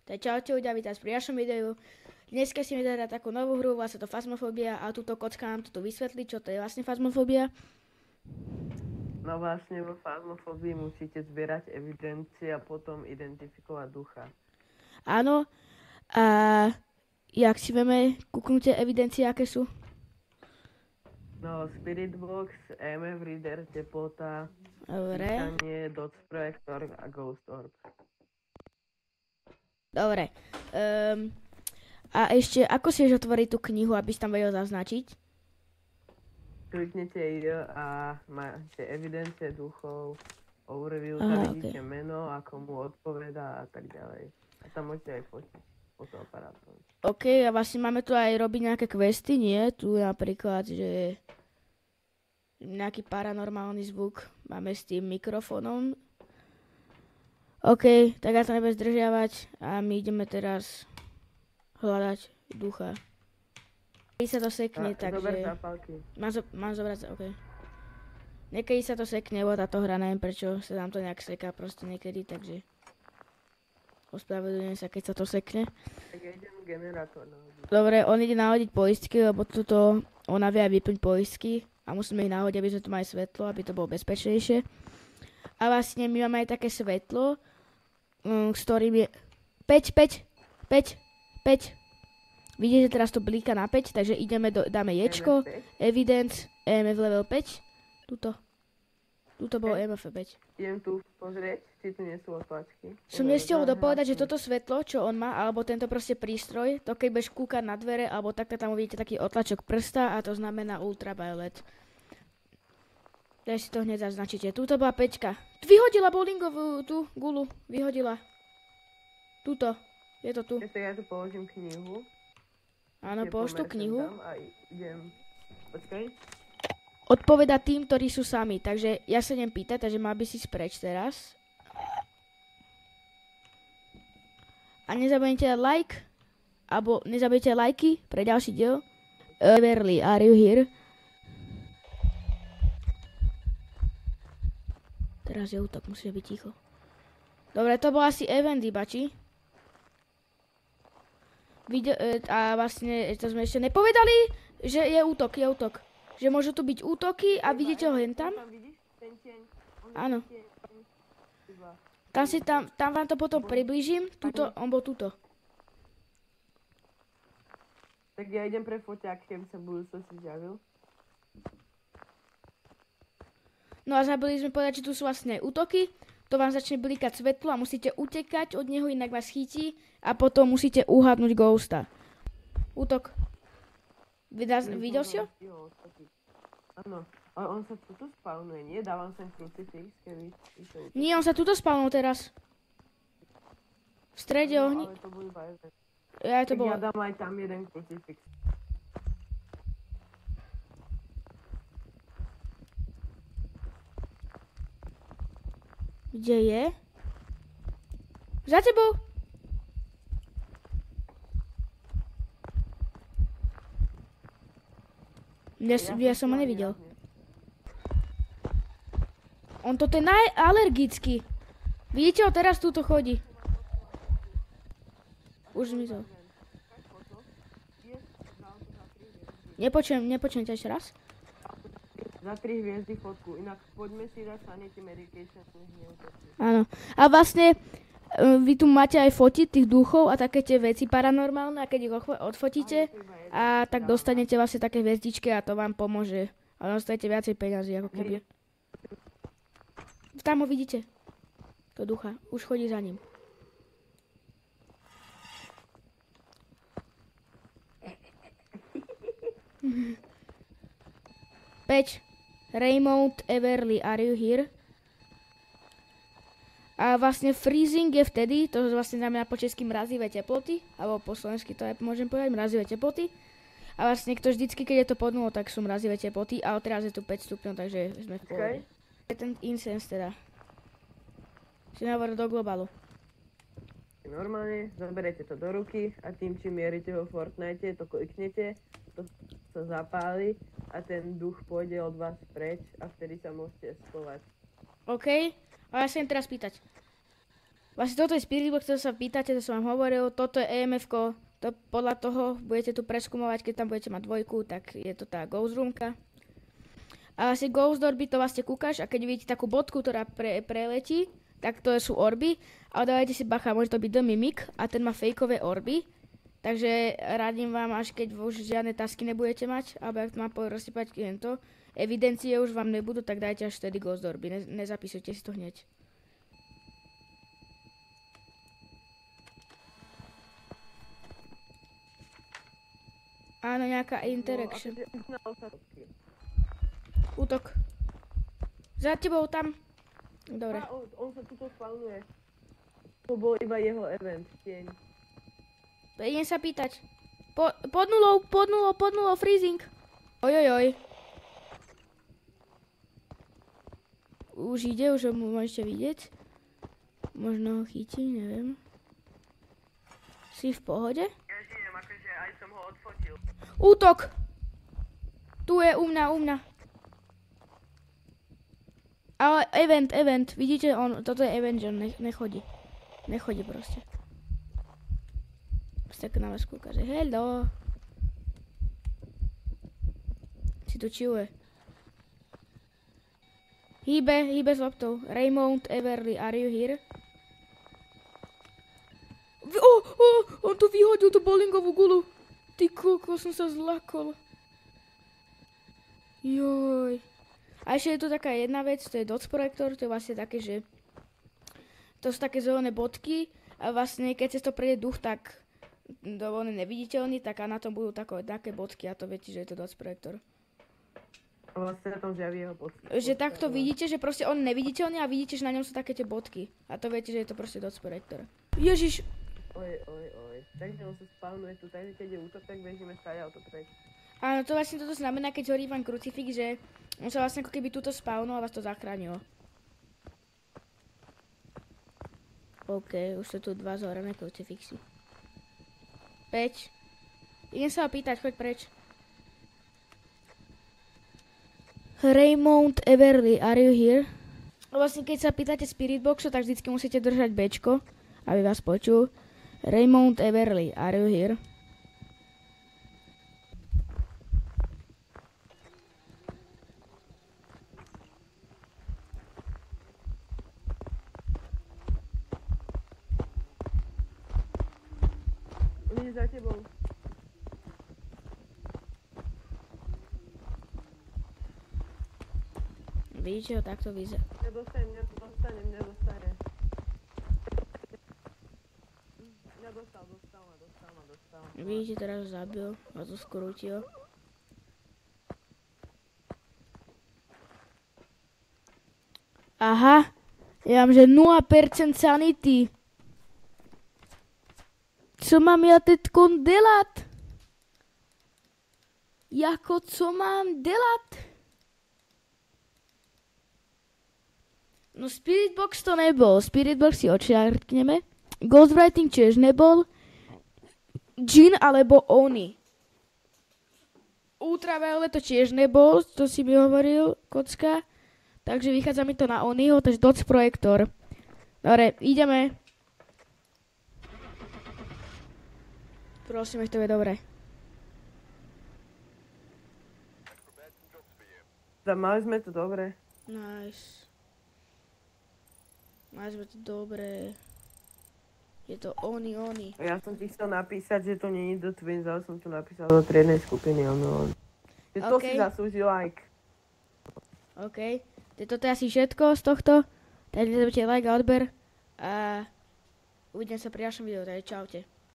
Tak čaute ľudia, vítam pri ďalšom videu. Dneska si mi dať takú novú hru, vlastne to Phasmophobia a túto kocka nám to tu vysvetlí, čo to je vlastne Phasmophobia. No vlastne vo Phasmophobii musíte zbierať evidencie a potom identifikovať ducha. Áno, a jak si vieme kúknutie evidencie, aké sú? No Spirit Box, EMF Reader, teplota, Dobre, písanie, Dots Projektor a Ghost Orb. dobre. A ešte, ako si vieš otvoriť tú knihu, aby si tam vedel zaznačiť? Kliknete a máte evidencie duchov, overview, Aha, tam vidíte meno a komu odpovedá a tak ďalej. A tam môžete aj fotiť fotoaparátom. OK, a vlastne máme tu aj robiť nejaké questy, nie? Tu napríklad, že nejaký paranormálny zvuk máme s tým mikrofónom. OK, tak ja to nebudem zdržiavať a my ideme teraz hľadať ducha. Keď sa to sekne, Zober takže... zápalky. Mám zobrať, OK. Niekedy sa to sekne, lebo táto hra, neviem prečo sa nám to nejak seká proste niekedy, takže... Ospravedlňujem sa, keď sa to sekne. Tak ja idem generátor nahodiť. Dobre, on ide nahodiť poistky, lebo tuto ona vie aj vypnúť poistky a musíme ich nahodiť, aby sme tu mali svetlo, aby to bolo bezpečnejšie. A vlastne my máme aj také svetlo, s ktorým je 5. Vidíte, teraz to blíka na 5, takže ideme, dáme ječko, evidence, EMF level 5. Tuto bolo EMF 5. Idem tu pozrieť, či tu nie sú otlačky. Som nestihol dopovedať, že toto svetlo, čo on má, alebo tento proste prístroj, to keď budeš kúkať na dvere, alebo takto tam uvidíte taký otlačok prsta a to znamená ultraviolet. Takže si to hneď zaznačíte. Tuto bola 5. Vyhodila bowlingovú tú gulu. Vyhodila. Tuto. Je to tu. Ja tu položím knihu. Áno, polož tú knihu. A idem. Počkaj. Odpoveda tým, ktorí sú sami. Takže ja sa idem pýtať, takže mal by si spreč teraz. A nezabudnite dať like. Alebo nezabudnite lajky pre ďalší diel. Everly, are you here? Teraz je útok, musíte byť ticho. Dobre, to bol asi event, bači. A vlastne, to sme ešte nepovedali, že je útok, Že môžu tu byť útoky a vidíte ho hen tam. Áno. Tam vám to potom priblížim. Tuto, on bol tuto. Tak ja idem pre foťák, keby sa v budúcnosti zjavil. No a zabili sme povedať, že tu sú vlastne aj útoky. To vám začne blikať svetlo a musíte utekať od neho, inak vás chytí. A potom musíte uhadnúť ghosta. Útok. Videl si ho? Áno, ale on sa tuto spawnuje, nie? Dávam sem crucifix, keby išiel. Nie, on sa tuto spawnul teraz. V strede ohni. Ale to bol iba jeden. Ja to Tak bolo. ja dám aj tam jeden crucifix. Kde je? Za tebou! Ja som ho nevidel. On toto je alergický. Vidíte ho, teraz túto chodí. Už zmizol. Nepočujem ťa ešte raz. Za 3 hviezdy fotku, inak poďme si dať sanity medication. Áno. A vlastne vy tu máte aj fotiť tých duchov a také tie veci paranormálne a keď ich odfotíte a tak dostanete vlastne také hviezdičky a to vám pomôže. A dostanete viacej peňazí ako keby. Tam ho vidíte. To ducha. Už chodí za ním. Peť. Raymond Everly, are you here? A vlastne freezing je vtedy, to vlastne znamená po česky mrazivé teploty, alebo po slovensky to aj môžem povedať, mrazivé teploty. A vlastne kto vždycky, keď je to pod nulou, tak sú mrazivé teploty, ale teraz je tu 5 stupňov, takže sme v pohode. Je ten incense teda. Si navrť do globalu. Normálne zoberete to do ruky a tým, čím mierite vo Fortnite, to kliknete, to sa zapáli a ten duch pôjde od vás preč a vtedy sa môžete schovať. OK, ale ja sa idem teraz pýtať. Vlastne toto je Spirit Box, to sa pýtate, to som vám hovoril, toto je EMF-ko, to podľa toho budete tu preskúmovať, keď tam budete mať dvojku, tak je to tá Ghost Roomka. A vlastne Ghost Orby to vlastne kúkaš a keď vidíte takú bodku, ktorá preletí, tak to sú orby, ale dávajte si bacha, môže to byť The Mimic a ten má fejkové orby. Takže radím vám, až keď už žiadne tasky nebudete mať, alebo ak má rozsypať kliento, evidencie už vám nebudú, tak dajte až vtedy Ghost Orby, nezapisujte si to hneď. Áno, nejaká interaction. Útok. Za tebou tam. Dobre. On sa tuto spawnuje. To bol iba jeho event, tieň. Idem sa pýtať. Pod nulou, freezing. Ojojoj. Už ide, už ho môžete vidieť. Možno ho chytí, neviem. Si v pohode? Ja žijem, akože aj som ho odfotil. Útok! Tu je u mňa. Ale event. Vidíte, toto je event, že on nechodí. Nechodí proste. Tak na vás kúka, že hello. Si tu chilluje. Hýbe s loptou. Raymond Everly, are you here? On tu vyhodil tú bowlingovú gulu. Ty koko, som sa zlakol. Joj. A ešte je tu taká jedna vec, to je dots projektor, to je vlastne také, že to sú také zelené bodky a vlastne keď cez to prejde duch, tak on je neviditeľný, tak a na tom budú také bodky a to viete, že je to dots projektor. A vlastne na tom zjaví jeho bodky. Že takto vidíte, že proste on je neviditeľný a vidíte, že na ňom sú také tie bodky. A to viete, že je to proste dots projektor. Ježiš! Oj. Takže on sa spawnuje tu, takže keď je útok, tak bežíme stále auto preč. Áno, to vlastne toto znamená, keď horí vám krucifix, že on sa vlastne ako keby túto spawnul a vás to zachránilo. OK, už sú tu 2 zhorené krucifixy. 5. Idem sa ho pýtať, choď preč. Raymond Everly, are you here? Vlastne keď sa pýtate Spirit Boxu, tak vždycky musíte držať Bčko, aby vás počul. Raymond Everly, are you here? On je za tebou. Vidíte ho, takto vyzerá. Mňa dostane. Mňa dostal ma. Vidíte, teraz ho zabil a to skrútil. Aha, ja mám, že 0% sanity. Co mám ja teďko dělat? Jako co mám dělat? No Spirit Box to nebol, Spirit Box si odčiarkneme. Ghostwriting tiež nebol. Džin alebo Oni. Ultraviolet to tiež nebol, to si mi hovoril, kocka. Takže vychádza mi to na Oniho, takže dots projektor. Dobre, ideme. Prosím, to je dobré. Mali sme to dobre. Nice. Mali sme to dobre. Je to Oni. Ja som ti chcel napísať, že to nie je do Twins, ale som to napísal do triednej skupiny Oni. To si zaslúži like. OK. Toto je asi všetko z tohto. Takže nezabudnite like a odber. A uvidíme sa pri ďalšom videu, takže čaute.